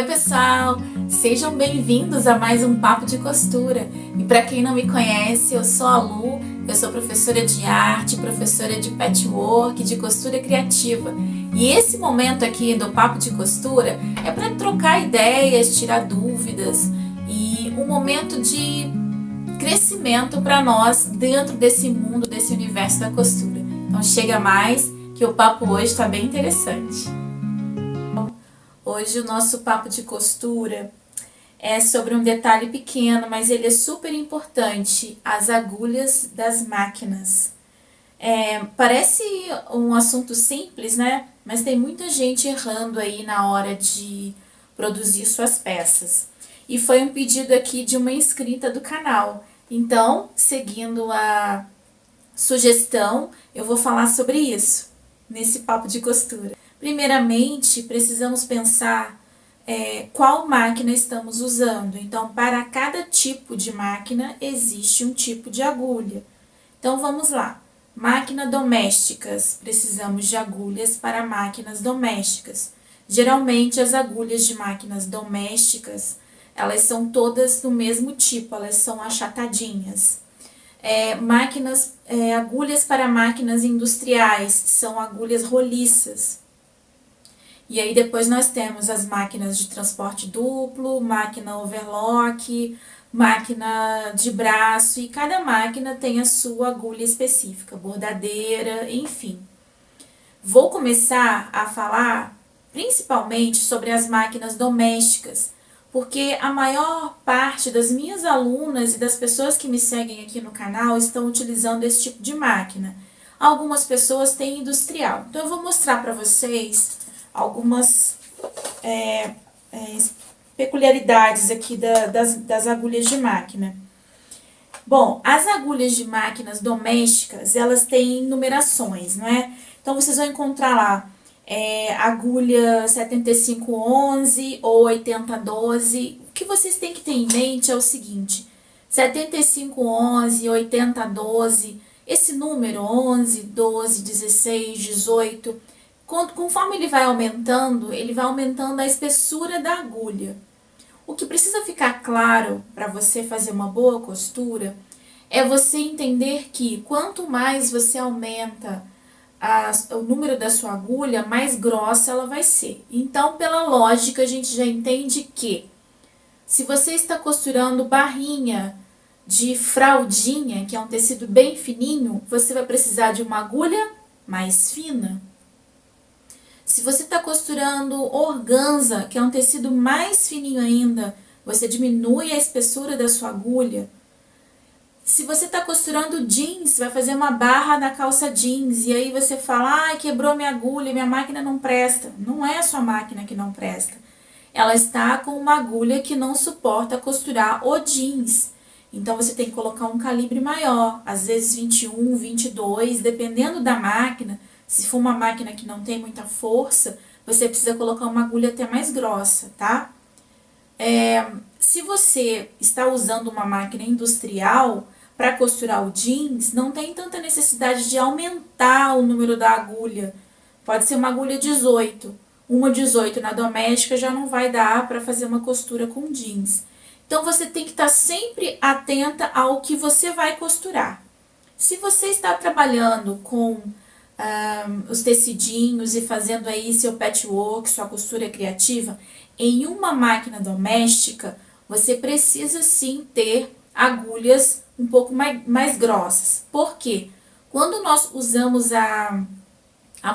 Oi pessoal, sejam bem-vindos a mais um Papo de Costura. E para quem não me conhece, eu sou a Lu, eu sou professora de arte, professora de patchwork, de costura criativa. E esse momento aqui do Papo de Costura é para trocar ideias, tirar dúvidas e um momento de crescimento para nós dentro desse mundo, desse universo da costura. Então chega mais que o papo hoje está bem interessante. Hoje o nosso papo de costura é sobre um detalhe pequeno, mas ele é super importante, as agulhas das máquinas. Parece um assunto simples, né? Mas tem muita gente errando aí na hora de produzir suas peças. E foi um pedido aqui de uma inscrita do canal. Então, seguindo a sugestão, eu vou falar sobre isso nesse papo de costura. Primeiramente, precisamos pensar qual máquina estamos usando. Então, para cada tipo de máquina, existe um tipo de agulha. Então, vamos lá. Máquinas domésticas. Precisamos de agulhas para máquinas domésticas. Geralmente, as agulhas de máquinas domésticas, elas são todas do mesmo tipo, elas são achatadinhas. Agulhas para máquinas industriais, são agulhas roliças. E aí depois nós temos as máquinas de transporte duplo, máquina overlock, máquina de braço, e cada máquina tem a sua agulha específica, bordadeira, enfim. Vou começar a falar principalmente sobre as máquinas domésticas, porque a maior parte das minhas alunas e das pessoas que me seguem aqui no canal estão utilizando esse tipo de máquina. Algumas pessoas têm industrial. Então eu vou mostrar para vocês algumas peculiaridades aqui das agulhas de máquina. Bom, as agulhas de máquinas domésticas, elas têm numerações, não é? Então, vocês vão encontrar lá agulha 7511 ou 8012. O que vocês têm que ter em mente é o seguinte: 7511, 8012, esse número 11, 12, 16, 18... Conforme ele vai aumentando a espessura da agulha. O que precisa ficar claro para você fazer uma boa costura é você entender que quanto mais você aumenta o número da sua agulha, mais grossa ela vai ser. Então, pela lógica, a gente já entende que se você está costurando barrinha de fraldinha, que é um tecido bem fininho, você vai precisar de uma agulha mais fina. Se você está costurando organza, que é um tecido mais fininho ainda, você diminui a espessura da sua agulha. Se você está costurando jeans, vai fazer uma barra na calça jeans, e aí você fala, ai, quebrou minha agulha, minha máquina não presta. Não é a sua máquina que não presta. Ela está com uma agulha que não suporta costurar o jeans. Então, você tem que colocar um calibre maior, às vezes 21, 22, dependendo da máquina. Se for uma máquina que não tem muita força, você precisa colocar uma agulha até mais grossa, tá? Se você está usando uma máquina industrial para costurar o jeans, não tem tanta necessidade de aumentar o número da agulha. Pode ser uma agulha 18. Uma 18 na doméstica já não vai dar para fazer uma costura com jeans. Então, você tem que estar sempre atenta ao que você vai costurar. Se você está trabalhando com os tecidinhos e fazendo aí seu patchwork, sua costura criativa, em uma máquina doméstica, você precisa sim ter agulhas um pouco mais grossas. Por quê? Quando nós usamos a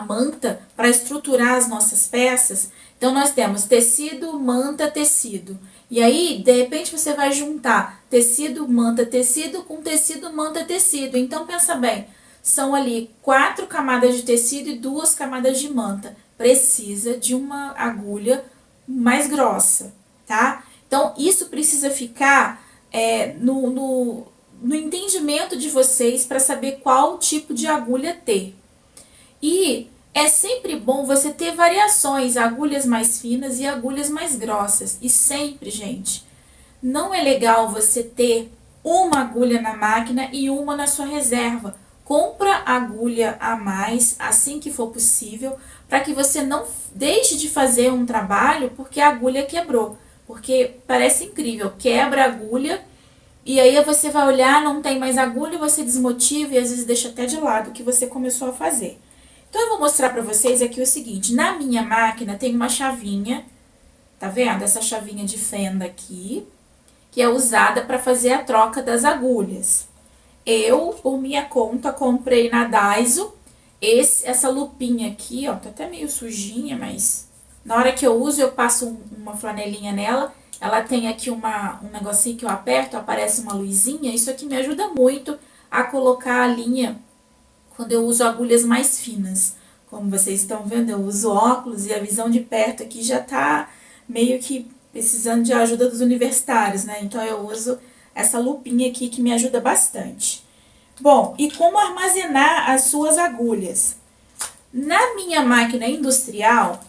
manta para estruturar as nossas peças, então nós temos tecido, manta, tecido. E aí, de repente, você vai juntar tecido, manta, tecido com tecido, manta, tecido. Então, pensa bem. São ali 4 camadas de tecido e 2 camadas de manta. Precisa de uma agulha mais grossa, tá? Então, isso precisa ficar no entendimento de vocês para saber qual tipo de agulha ter. E é sempre bom você ter variações, agulhas mais finas e agulhas mais grossas. E sempre, gente, não é legal você ter uma agulha na máquina e uma na sua reserva. compra agulha a mais assim que for possível, para que você não deixe de fazer um trabalho porque a agulha quebrou. Porque parece incrível, quebra a agulha e aí você vai olhar, não tem mais agulha, você desmotiva e às vezes deixa até de lado o que você começou a fazer. Então eu vou mostrar para vocês aqui o seguinte, na minha máquina tem uma chavinha, tá vendo? Essa chavinha de fenda aqui, que é usada para fazer a troca das agulhas. Eu, por minha conta, comprei na Daiso essa lupinha aqui, ó, tá até meio sujinha, mas na hora que eu uso eu passo uma flanelinha nela. Ela tem aqui um negocinho que eu aperto, aparece uma luzinha. Isso aqui me ajuda muito a colocar a linha quando eu uso agulhas mais finas. Como vocês estão vendo, eu uso óculos e a visão de perto aqui já tá meio que precisando de ajuda dos universitários, né? Então eu uso essa lupinha aqui que me ajuda bastante. Bom, e como armazenar as suas agulhas? Na minha máquina industrial,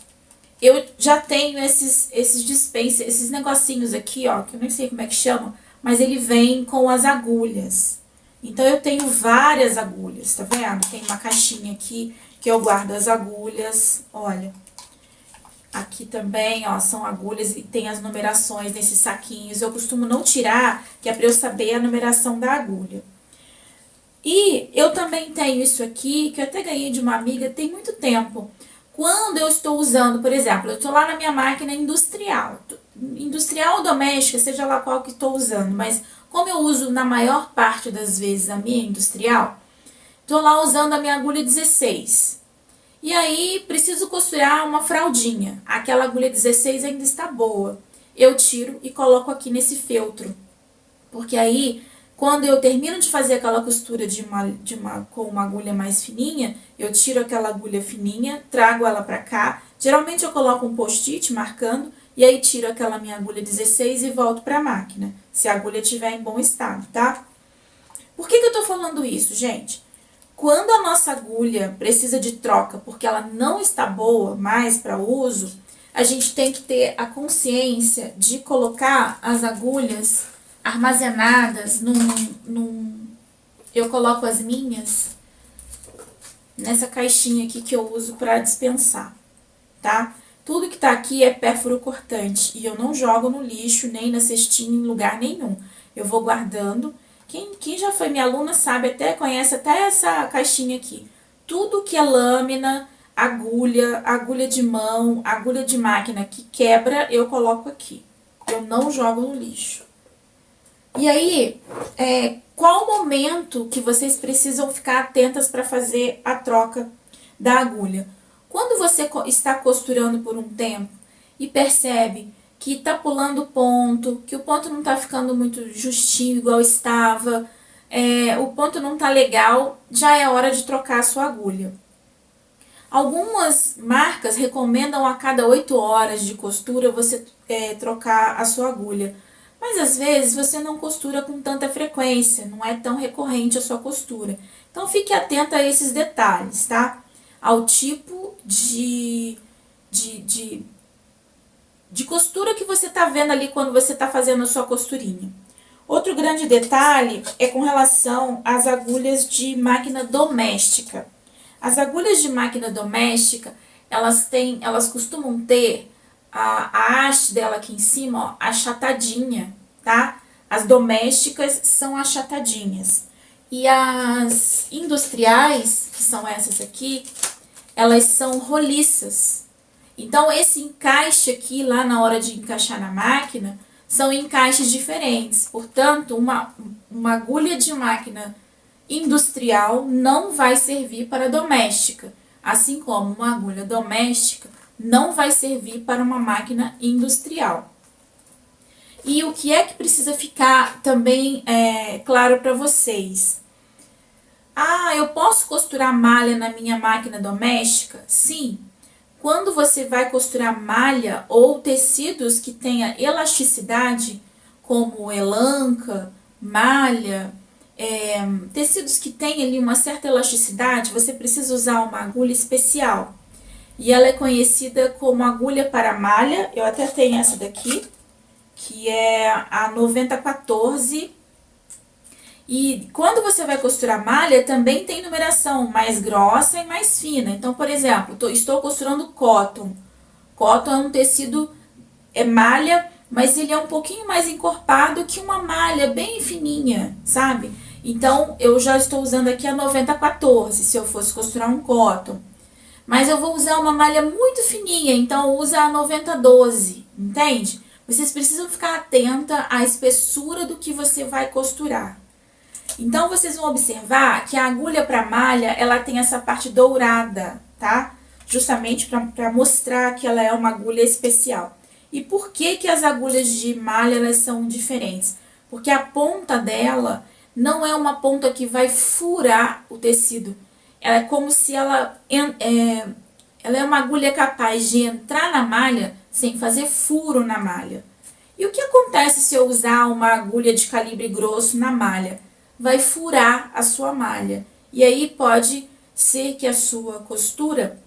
eu já tenho esses dispensers, esses negocinhos aqui, ó, que eu nem sei como é que chama, mas ele vem com as agulhas. Então eu tenho várias agulhas, tá vendo? Tem uma caixinha aqui que eu guardo as agulhas, olha. Aqui também, ó, são agulhas e tem as numerações nesses saquinhos. Eu costumo não tirar, que é pra eu saber a numeração da agulha. E eu também tenho isso aqui, que eu até ganhei de uma amiga tem muito tempo. Quando eu estou usando, por exemplo, eu estou lá na minha máquina industrial ou doméstica, seja lá qual que estou usando, mas como eu uso na maior parte das vezes a minha industrial, estou lá usando a minha agulha 16. E aí, preciso costurar uma fraldinha. Aquela agulha 16 ainda está boa. Eu tiro e coloco aqui nesse feltro. Porque aí, quando eu termino de fazer aquela costura com uma agulha mais fininha, eu tiro aquela agulha fininha, trago ela pra cá. Geralmente eu coloco um post-it marcando, e aí tiro aquela minha agulha 16 e volto pra máquina. Se a agulha estiver em bom estado, tá? Por que eu tô falando isso, gente? Quando a nossa agulha precisa de troca porque ela não está boa mais para uso, a gente tem que ter a consciência de colocar as agulhas armazenadas eu coloco as minhas nessa caixinha aqui que eu uso para dispensar, tá? Tudo que tá aqui é pérfuro cortante e eu não jogo no lixo nem na cestinha em lugar nenhum. Eu vou guardando. Quem já foi minha aluna sabe, conhece até essa caixinha aqui. Tudo que é lâmina, agulha de mão, agulha de máquina que quebra, eu coloco aqui. Eu não jogo no lixo. E aí, qual o momento que vocês precisam ficar atentas para fazer a troca da agulha? Quando você está costurando por um tempo e percebe que tá pulando ponto, que o ponto não tá ficando muito justinho igual estava, o ponto não tá legal, já é hora de trocar a sua agulha. Algumas marcas recomendam a cada 8 horas de costura você trocar a sua agulha. Mas às vezes você não costura com tanta frequência, não é tão recorrente a sua costura. Então fique atenta a esses detalhes, tá? Ao tipo de costura que você tá vendo ali quando você tá fazendo a sua costurinha. Outro grande detalhe é com relação às agulhas de máquina doméstica. As agulhas de máquina doméstica, elas costumam ter a haste dela aqui em cima, ó, achatadinha, tá? As domésticas são achatadinhas. E as industriais, que são essas aqui, elas são roliças. Então, esse encaixe aqui, lá na hora de encaixar na máquina, são encaixes diferentes. Portanto, uma agulha de máquina industrial não vai servir para doméstica, assim como uma agulha doméstica não vai servir para uma máquina industrial. E o que é que precisa ficar também claro para vocês? Eu posso costurar malha na minha máquina doméstica? Sim. Quando você vai costurar malha ou tecidos que tenha elasticidade, como elanca, malha, tecidos que têm ali uma certa elasticidade, você precisa usar uma agulha especial. E ela é conhecida como agulha para malha. Eu até tenho essa daqui, que é a 9014. E quando você vai costurar malha, também tem numeração mais grossa e mais fina. Então, por exemplo, estou costurando cotton. Cotton é um tecido, é malha, mas ele é um pouquinho mais encorpado que uma malha bem fininha, sabe? Então, eu já estou usando aqui a 9014, se eu fosse costurar um cotton. Mas eu vou usar uma malha muito fininha, então usa a 9012, entende? Vocês precisam ficar atenta à espessura do que você vai costurar. Então, vocês vão observar que a agulha para malha, ela tem essa parte dourada, tá? Justamente para mostrar que ela é uma agulha especial. E por que que as agulhas de malha, elas são diferentes? Porque a ponta dela não é uma ponta que vai furar o tecido. Ela é como se ela é uma agulha capaz de entrar na malha sem fazer furo na malha. E o que acontece se eu usar uma agulha de calibre grosso na malha? Vai furar a sua malha. E aí pode ser que a sua costura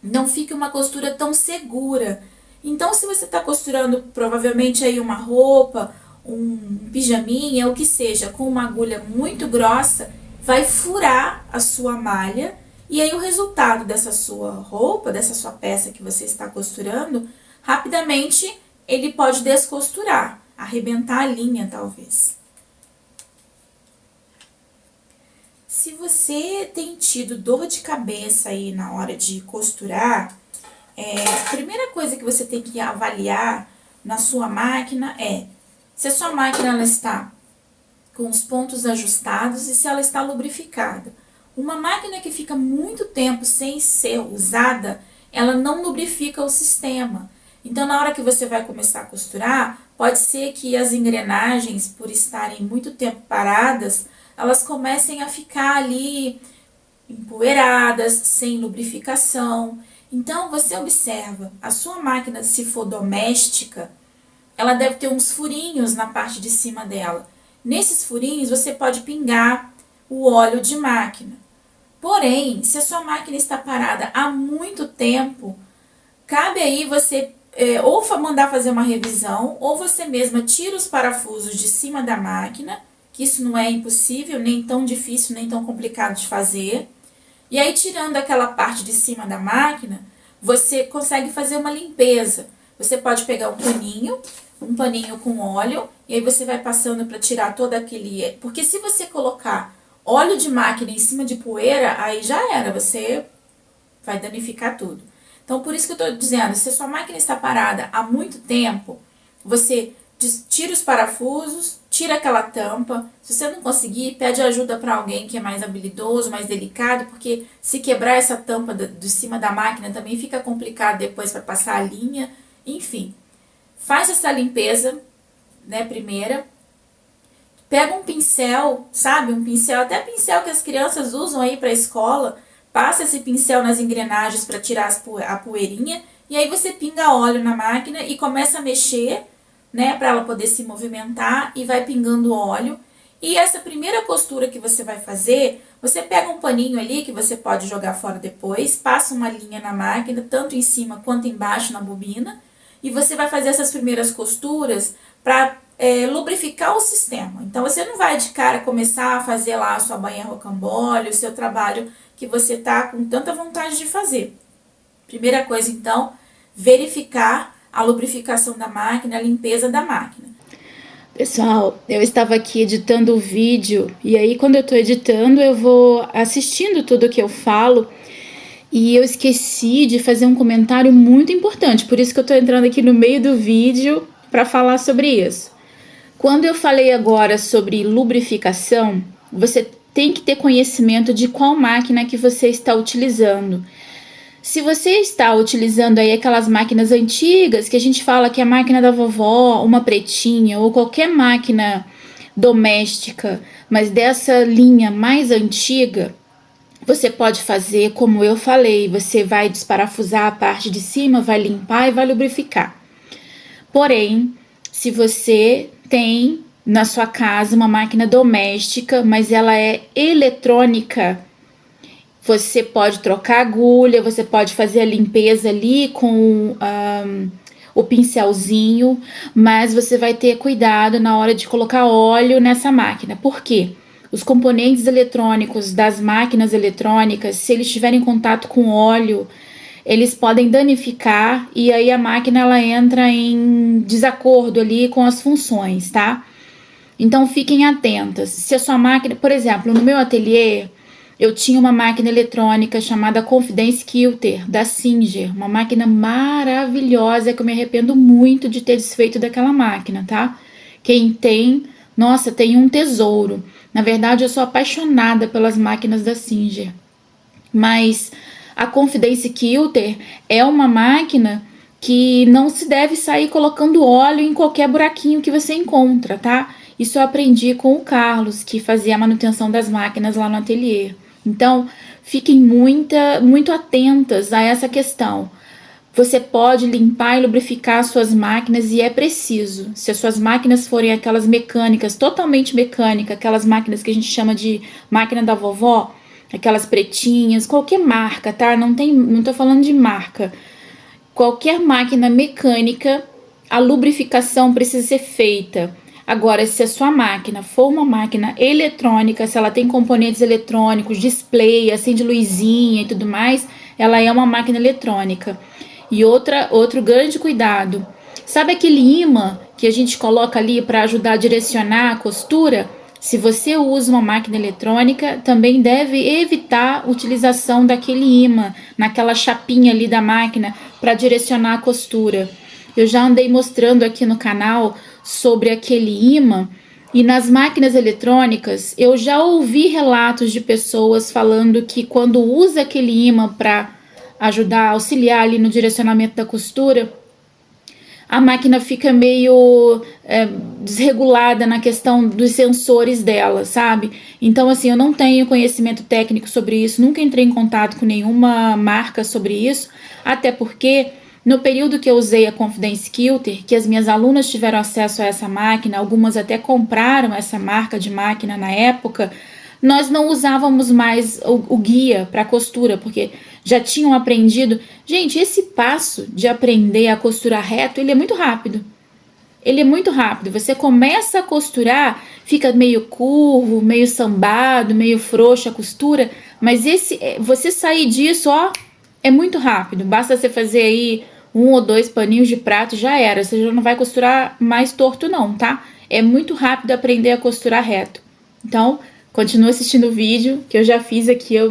não fique uma costura tão segura. Então, se você está costurando provavelmente aí uma roupa, um pijaminha, o que seja, com uma agulha muito grossa, vai furar a sua malha. E aí o resultado dessa sua roupa, dessa sua peça que você está costurando, rapidamente ele pode descosturar, arrebentar a linha talvez. Se você tem tido dor de cabeça aí na hora de costurar, a primeira coisa que você tem que avaliar na sua máquina é se a sua máquina ela está com os pontos ajustados e se ela está lubrificada. Uma máquina que fica muito tempo sem ser usada, ela não lubrifica o sistema. Então, na hora que você vai começar a costurar, pode ser que as engrenagens, por estarem muito tempo paradas, elas comecem a ficar ali empoeiradas, sem lubrificação. Então, você observa, a sua máquina, se for doméstica, ela deve ter uns furinhos na parte de cima dela. Nesses furinhos, você pode pingar o óleo de máquina. Porém, se a sua máquina está parada há muito tempo, cabe aí você ou mandar fazer uma revisão, ou você mesma tira os parafusos de cima da máquina, que isso não é impossível, nem tão difícil, nem tão complicado de fazer. E aí, tirando aquela parte de cima da máquina, você consegue fazer uma limpeza. Você pode pegar um paninho com óleo, e aí você vai passando para tirar todo aquele... Porque se você colocar óleo de máquina em cima de poeira, aí já era, você vai danificar tudo. Então, por isso que eu estou dizendo, se a sua máquina está parada há muito tempo, você tira os parafusos, tira aquela tampa. Se você não conseguir, pede ajuda para alguém que é mais habilidoso, mais delicado, porque se quebrar essa tampa de cima da máquina também fica complicado depois para passar a linha. Enfim, faz essa limpeza, né, primeira. Pega um pincel, sabe, um pincel, até pincel que as crianças usam aí para a escola, passa esse pincel nas engrenagens para tirar a poeirinha, e aí você pinga óleo na máquina e começa a mexer, né, para ela poder se movimentar, e vai pingando óleo. E essa primeira costura que você vai fazer, você pega um paninho ali que você pode jogar fora depois, passa uma linha na máquina, tanto em cima quanto embaixo na bobina, e você vai fazer essas primeiras costuras para lubrificar o sistema. Então, você não vai de cara começar a fazer lá a sua bainha rocambole, o seu trabalho que você tá com tanta vontade de fazer. Primeira coisa, então, verificar a lubrificação da máquina, a limpeza da máquina. Pessoal, eu estava aqui editando o vídeo e aí quando eu tô editando eu vou assistindo tudo que eu falo e eu esqueci de fazer um comentário muito importante, por isso que eu tô entrando aqui no meio do vídeo para falar sobre isso. Quando eu falei agora sobre lubrificação, você tem que ter conhecimento de qual máquina que você está utilizando. Se você está utilizando aí aquelas máquinas antigas, que a gente fala que é a máquina da vovó, uma pretinha, ou qualquer máquina doméstica, mas dessa linha mais antiga, você pode fazer como eu falei, você vai desparafusar a parte de cima, vai limpar e vai lubrificar. Porém, se você tem na sua casa uma máquina doméstica, mas ela é eletrônica, você pode trocar agulha, você pode fazer a limpeza ali com o pincelzinho, mas você vai ter cuidado na hora de colocar óleo nessa máquina. Por quê? os componentes eletrônicos das máquinas eletrônicas, se eles estiverem em contato com óleo, eles podem danificar e aí a máquina ela entra em desacordo ali com as funções, tá? Então fiquem atentas. Se a sua máquina, por exemplo, no meu ateliê, eu tinha uma máquina eletrônica chamada Confidence Kilter, da Singer, uma máquina maravilhosa que eu me arrependo muito de ter desfeito daquela máquina, tá? Quem tem, nossa, tem um tesouro. Na verdade, eu sou apaixonada pelas máquinas da Singer, mas a Confidence Kilter é uma máquina que não se deve sair colocando óleo em qualquer buraquinho que você encontra, tá? Isso eu aprendi com o Carlos, que fazia a manutenção das máquinas lá no ateliê. Então, fiquem muito atentas a essa questão. Você pode limpar e lubrificar suas máquinas e é preciso. Se as suas máquinas forem aquelas mecânicas, totalmente mecânicas, aquelas máquinas que a gente chama de máquina da vovó, aquelas pretinhas, qualquer marca, tá? Não tô falando de marca. Qualquer máquina mecânica, a lubrificação precisa ser feita. Agora, se a sua máquina for uma máquina eletrônica, se ela tem componentes eletrônicos, display, acende luzinha e tudo mais, ela é uma máquina eletrônica. E outro grande cuidado. Sabe aquele ímã que a gente coloca ali para ajudar a direcionar a costura? Se você usa uma máquina eletrônica, também deve evitar a utilização daquele ímã naquela chapinha ali da máquina para direcionar a costura. Eu já andei mostrando aqui no canal sobre aquele ímã e nas máquinas eletrônicas eu já ouvi relatos de pessoas falando que quando usa aquele ímã para ajudar, auxiliar ali no direcionamento da costura, a máquina fica meio desregulada na questão dos sensores dela, sabe? Então, assim, eu não tenho conhecimento técnico sobre isso, nunca entrei em contato com nenhuma marca sobre isso, até porque no período que eu usei a Confidence Kilter, que as minhas alunas tiveram acesso a essa máquina, algumas até compraram essa marca de máquina na época, nós não usávamos mais o guia para costura, porque já tinham aprendido. Gente, esse passo de aprender a costurar reto, ele é muito rápido. Ele é muito rápido. Você começa a costurar, fica meio curvo, meio sambado, meio frouxa a costura, mas você sair disso, ó, é muito rápido. Basta você fazer aí 1 ou 2 paninhos de prato, já era. Você já não vai costurar mais torto não, tá? É muito rápido aprender a costurar reto. Então, continua assistindo o vídeo, que eu já fiz aqui o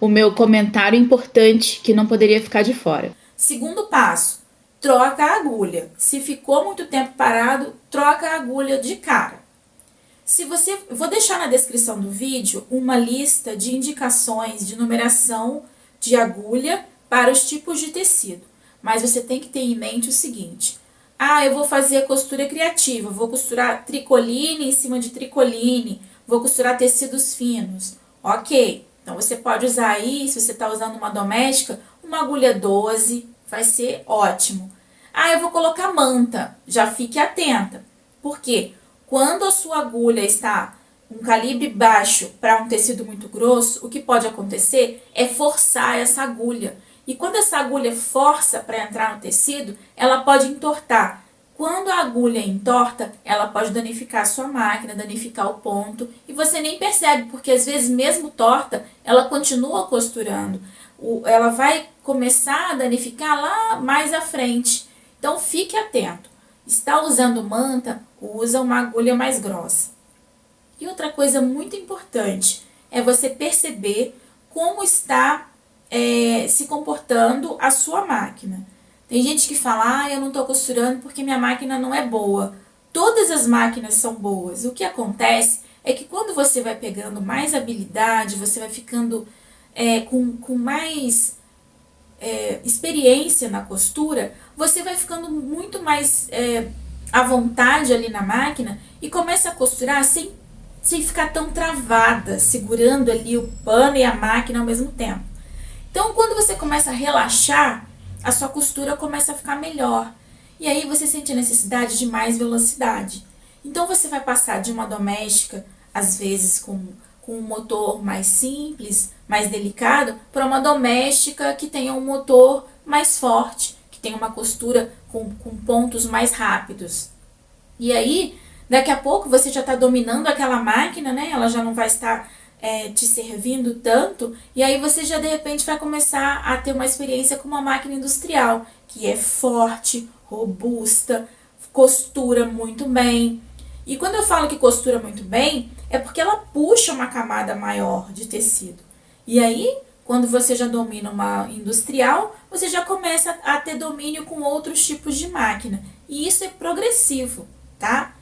meu comentário importante, que não poderia ficar de fora. Segundo passo, troca a agulha. Se ficou muito tempo parado, troca a agulha de cara. Vou deixar na descrição do vídeo uma lista de indicações de numeração de agulha para os tipos de tecido. Mas você tem que ter em mente o seguinte: eu vou fazer a costura criativa, vou costurar tricoline em cima de tricoline, vou costurar tecidos finos. Ok, então você pode usar aí, se você está usando uma doméstica, uma agulha 12, vai ser ótimo. Eu vou colocar manta, já fique atenta. Por quê? Quando a sua agulha está um calibre baixo para um tecido muito grosso, o que pode acontecer é forçar essa agulha. E quando essa agulha força para entrar no tecido, ela pode entortar. Quando a agulha entorta, ela pode danificar a sua máquina, danificar o ponto, e você nem percebe, porque às vezes mesmo torta, ela continua costurando. Ela vai começar a danificar lá mais à frente. Então fique atento. Está usando manta, usa uma agulha mais grossa. E outra coisa muito importante é você perceber como está se comportando a sua máquina. Tem gente que fala, eu não estou costurando porque minha máquina não é boa. Todas as máquinas são boas. O que acontece é que quando você vai pegando mais habilidade, você vai ficando com mais experiência na costura, você vai ficando muito mais à vontade ali na máquina e começa a costurar sem ficar tão travada, segurando ali o pano e a máquina ao mesmo tempo. Então, quando você começa a relaxar, a sua costura começa a ficar melhor. E aí você sente a necessidade de mais velocidade. Então, você vai passar de uma doméstica, às vezes com um motor mais simples, mais delicado, para uma doméstica que tenha um motor mais forte, que tenha uma costura com pontos mais rápidos. E aí, Daqui a pouco você já está dominando aquela máquina, né? Ela já não vai estar te servindo tanto, e aí você já de repente vai começar a ter uma experiência com uma máquina industrial, que é forte, robusta, costura muito bem. E quando eu falo que costura muito bem, é porque ela puxa uma camada maior de tecido. E aí, quando você já domina uma industrial, você já começa a ter domínio com outros tipos de máquina. E isso é progressivo, tá?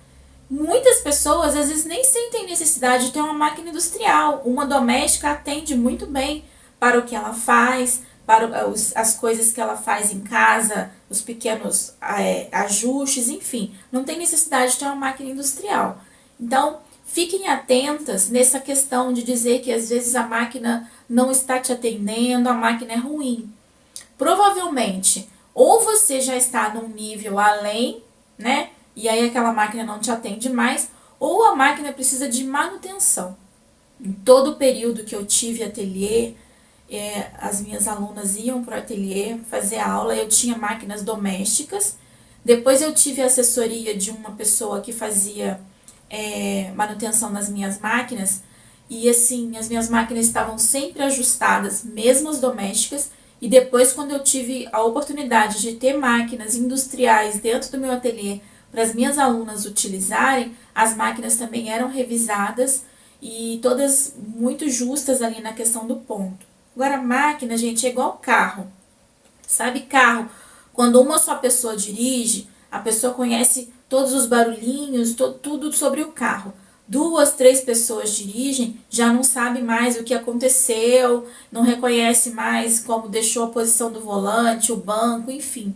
Muitas pessoas às vezes nem sentem necessidade de ter uma máquina industrial. Uma doméstica atende muito bem para o que ela faz, para as coisas que ela faz em casa, os pequenos ajustes, enfim. Não tem necessidade de ter uma máquina industrial. Então, fiquem atentas nessa questão de dizer que às vezes a máquina não está te atendendo, a máquina é ruim. Provavelmente, ou você já está num nível além, né? E aí aquela máquina não te atende mais, ou a máquina precisa de manutenção. Em todo o período que eu tive ateliê, as minhas alunas iam para o ateliê fazer aula, eu tinha máquinas domésticas. Depois eu tive a assessoria de uma pessoa que fazia manutenção nas minhas máquinas, e assim, as minhas máquinas estavam sempre ajustadas, mesmo as domésticas. E depois, quando eu tive a oportunidade de ter máquinas industriais dentro do meu ateliê para as minhas alunas utilizarem, as máquinas também eram revisadas e todas muito justas ali na questão do ponto. Agora, máquina, gente, é igual carro. Sabe carro? Quando uma só pessoa dirige, a pessoa conhece todos os barulhinhos, tudo sobre o carro. 2, 3 pessoas dirigem, já não sabe mais o que aconteceu, não reconhece mais como deixou a posição do volante, o banco, enfim.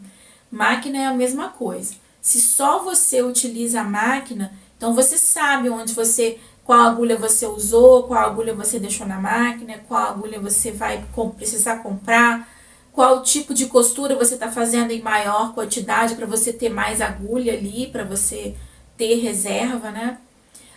Máquina é a mesma coisa. Se só você utiliza a máquina, então você sabe qual agulha você usou, qual agulha você deixou na máquina, qual agulha você vai precisar comprar, qual tipo de costura você está fazendo em maior quantidade para você ter mais agulha ali, para você ter reserva, né?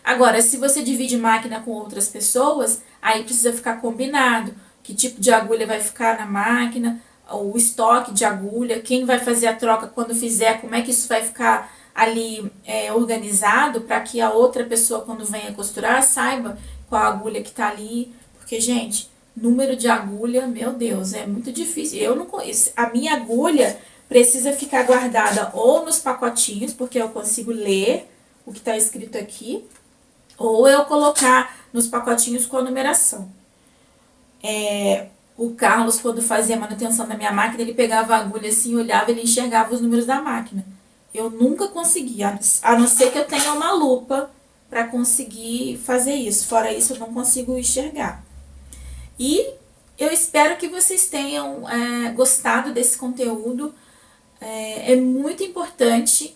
Agora, se você divide máquina com outras pessoas, aí precisa ficar combinado que tipo de agulha vai ficar na máquina, o estoque de agulha, quem vai fazer a troca quando fizer, como é que isso vai ficar ali organizado para que a outra pessoa, quando venha costurar, saiba qual agulha que está ali. Porque, gente, número de agulha, meu Deus, é muito difícil. Eu não conheço. A minha agulha precisa ficar guardada ou nos pacotinhos, porque eu consigo ler o que está escrito aqui, ou eu colocar nos pacotinhos com a numeração. O Carlos, quando fazia a manutenção da minha máquina, ele pegava a agulha assim, olhava, ele enxergava os números da máquina. Eu nunca consegui, a não ser que eu tenha uma lupa para conseguir fazer isso. Fora isso, eu não consigo enxergar. E eu espero que vocês tenham gostado desse conteúdo. É muito importante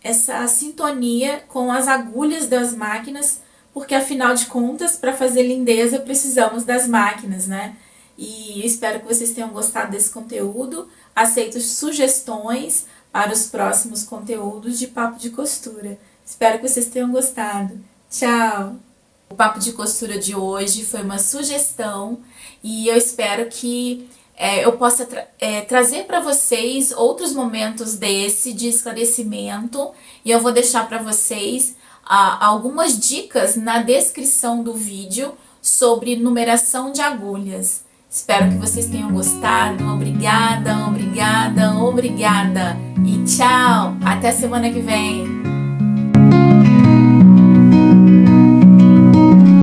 essa sintonia com as agulhas das máquinas, porque afinal de contas, para fazer lindeza, precisamos das máquinas, né? E eu espero que vocês tenham gostado desse conteúdo. Aceito sugestões para os próximos conteúdos de Papo de Costura. Espero que vocês tenham gostado. Tchau! O Papo de Costura de hoje foi uma sugestão e eu espero que eu possa trazer para vocês outros momentos de esclarecimento, e eu vou deixar para vocês algumas dicas na descrição do vídeo sobre numeração de agulhas. Espero que vocês tenham gostado. Obrigada, obrigada, obrigada. E tchau! Até semana que vem!